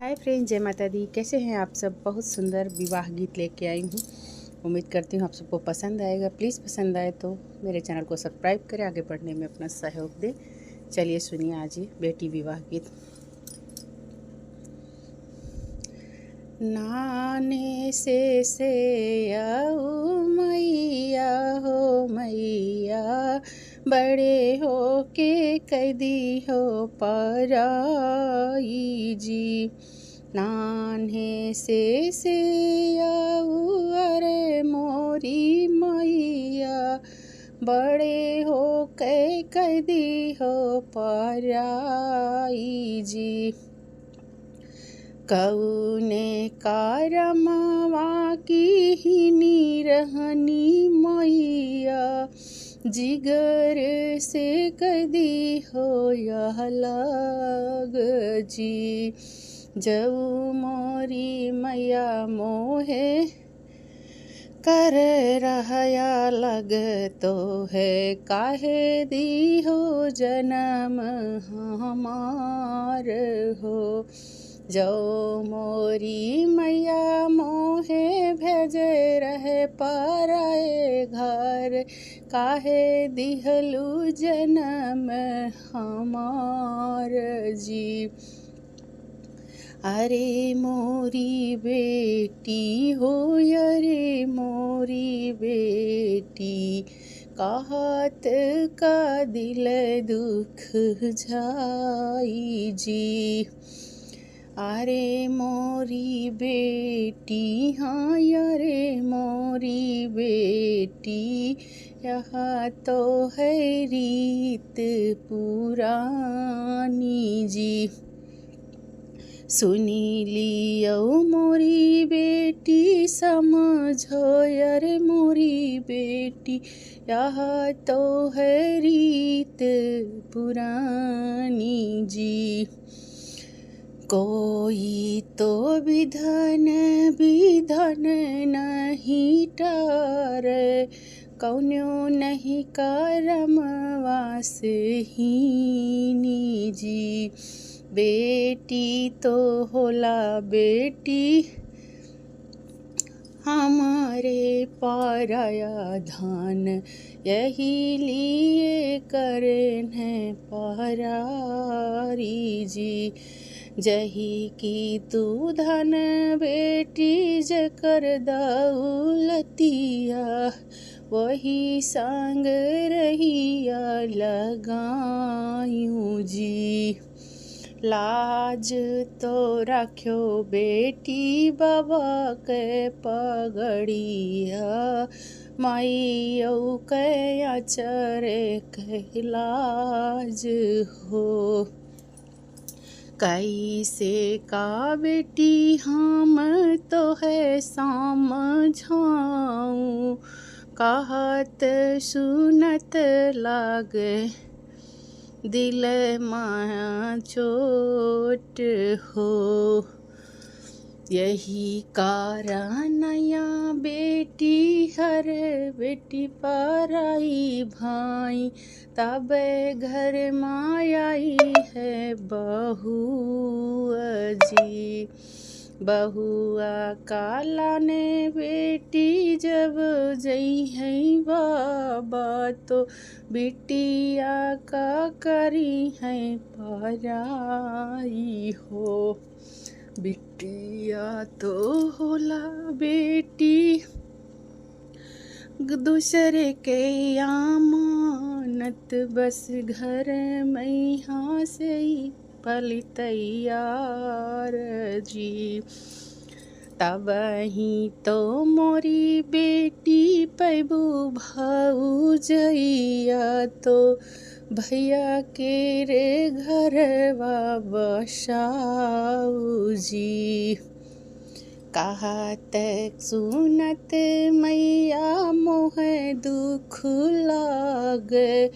Hi friend, जय माता दी। कैसे हैं आप सब। बहुत सुंदर विवाह गीत लेके आई हूँ। उम्मीद करती हूँ आप सबको पसंद आएगा। प्लीज़ पसंद आए तो मेरे चैनल को सब्सक्राइब करें, आगे बढ़ने में अपना सहयोग दें। चलिए सुनिए आज ये बेटी विवाह गीत। नाने से आऊ मैया हो मैया, बड़े हो के कैदी हो पराई जी। नान्हे से आऊ अरे मोरी मैया, बड़े हो के कैदी हो पराई जी। कौने कारमवा की ही रहनी मैया, जिगर से कैदी हो यह लग जी। जऊ मोरी मैया मोहे कर रहया लग तो है, काहे दी हो जन्म हमार हो। जो मोरी मैया मोहे भेजे रहे पराए घर, काहे दिहलू जन्म हमार जी। अरे मोरी बेटी हो अरे मोरी बेटी, कहत का दिल दुख जाई जी। अरे मोरी बेटी हाँ अरे मोरी बेटी, यहाँ तो है रीत पुरानी जी। सुनी लियो मोरी बेटी समझो अरे मोरी बेटी, यहाँ तो है रीत पुरानी जी। कोई तो विधन नहीं टारे, कौन्यो नहीं करमवा से हीनी जी। बेटी तो होला बेटी, हमारे पराया धन, यही लिए करें है परारी जी। जही की तू धन बेटी जकर दौलतिया, वही संग रहिया लगायूं जी। लाज तो रख्यो बेटी बाबा के पगड़िया, माइयो के आचरे के लाज हो। कैसे का बेटी हम तो है समझाऊं, कहत सुनत लागे दिल माया चोट हो। यही कारण या बेटी हर बेटी पराई भाई, तब घर मायाई है बहू जी। बहुआ काला ने बेटी जब जई है बाबा, तो बिटिया का करी है पराई हो। बिटिया तो होला बेटी, दूसरे के अमानत, बस घर में यहाँ से ही पली तैयार जी। तब ही तो मोरी बेटी पैबू भाऊ जइया, तो भैया के रे घरवा बसाऊ जी। कहत सुनत मैया मोहे दुख लागे,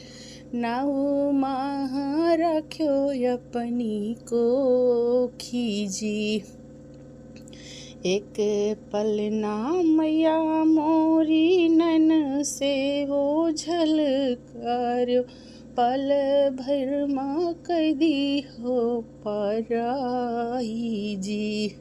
नाऊ माह रख्यो अपनी को खीजी। एक पल ना मैया मोरी नन से हो झल कार्यो, पल भर माँ कैदी हो पराई जी।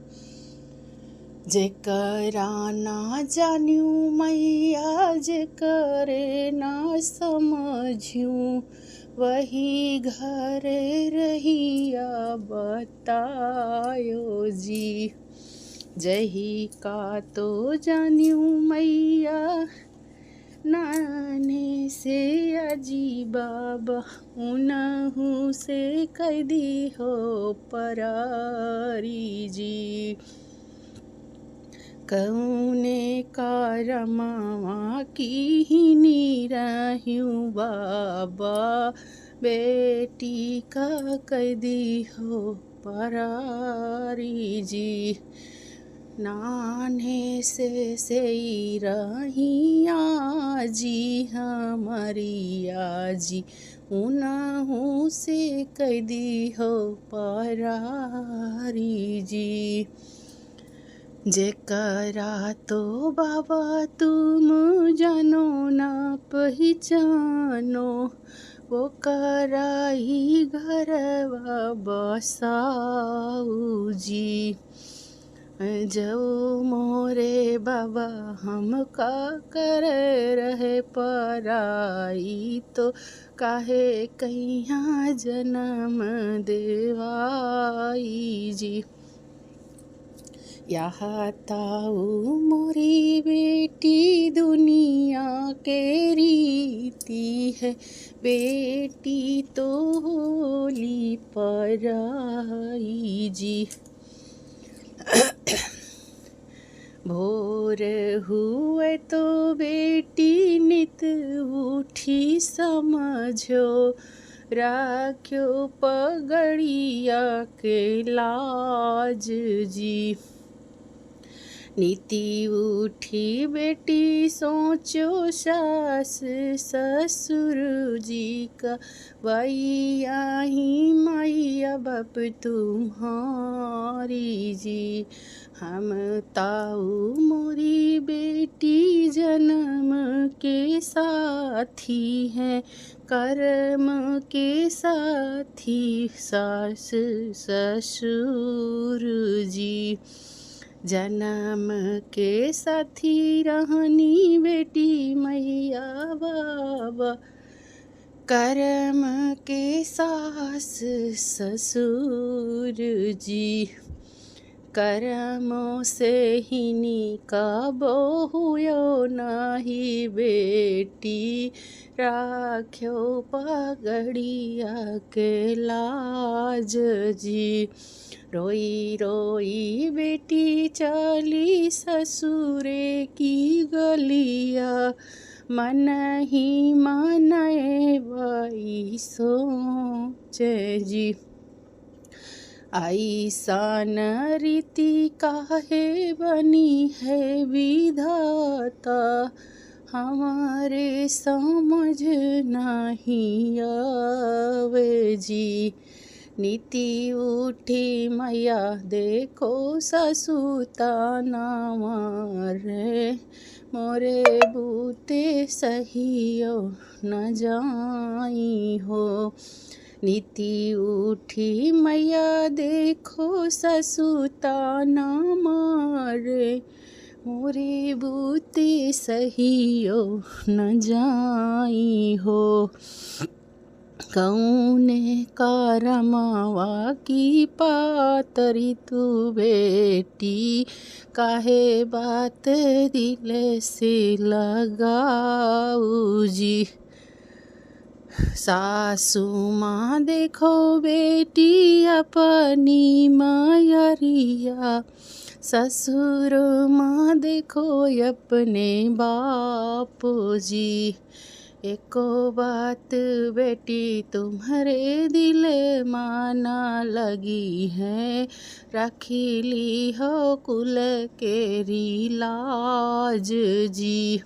जेकरा ना जान्यू मैया जेकरे ना समझूं, वही घर रहिया बतायो जी। जही का तो जान्यू मैया नाने से अजी बाबा, उनहु से कैदी हो परारी जी। कौने कारमावा की ही निरहूँ बाबा, बेटी का कैदी हो परारी जी। नान्हे से रहिया जी हमारिया जी, उनहु से कैदी हो परारी जी। जेकरा तो बाबा तुम जानो ना पहचानो, वो कराई घरवा बसाऊ जी। जो मोरे बाबा हम का कर रहे पराई, तो काहे कहिया जन्म देवाई जी। यहाँ ताऊ मोरी बेटी दुनिया के रीति है, बेटी तो होली पराई जी। भोर हुए तो बेटी नित उठी समझो, राख्यो पगड़िया के लाज जी। नीति उठी बेटी सोचो सास ससुर जी का, वैया ही मैया बाप तुम्हारी जी। हम ताऊ मोरी बेटी जन्म के साथी हैं, कर्म के साथी सास ससुर जी। जन्म के साथी रहनी बेटी मैया बाबा, कर्म के सास ससुर जी। कर्मों से ही निकाबो हुयो नाही बेटी, राख्यो पगड़िया के लाज जी। रोई रोई बेटी चली ससुरे की गलिया, मन ही मनाए बाई सोचे जी। ऐसान रीति काहे बनी है विधाता, हमारे समझ नहीं आवे जी। नीति उठी मैया देखो ससुताना मारे, मोरे बूते सहियो न जाई हो। नीति उठी मैया देखो ससुताना मारे, मोरे बूते सहियो न जाई हो। कौने कारमावा की पातरी तू बेटी, काहे बात दिल से लगाऊ जी। सासू माँ देखो बेटी अपनी मायरिया, ससुर माँ देखो अपने बाप जी। एको बात बेटी तुम्हारे दिल माना लगी है, रखी ली हो कुल के रिलाज जी।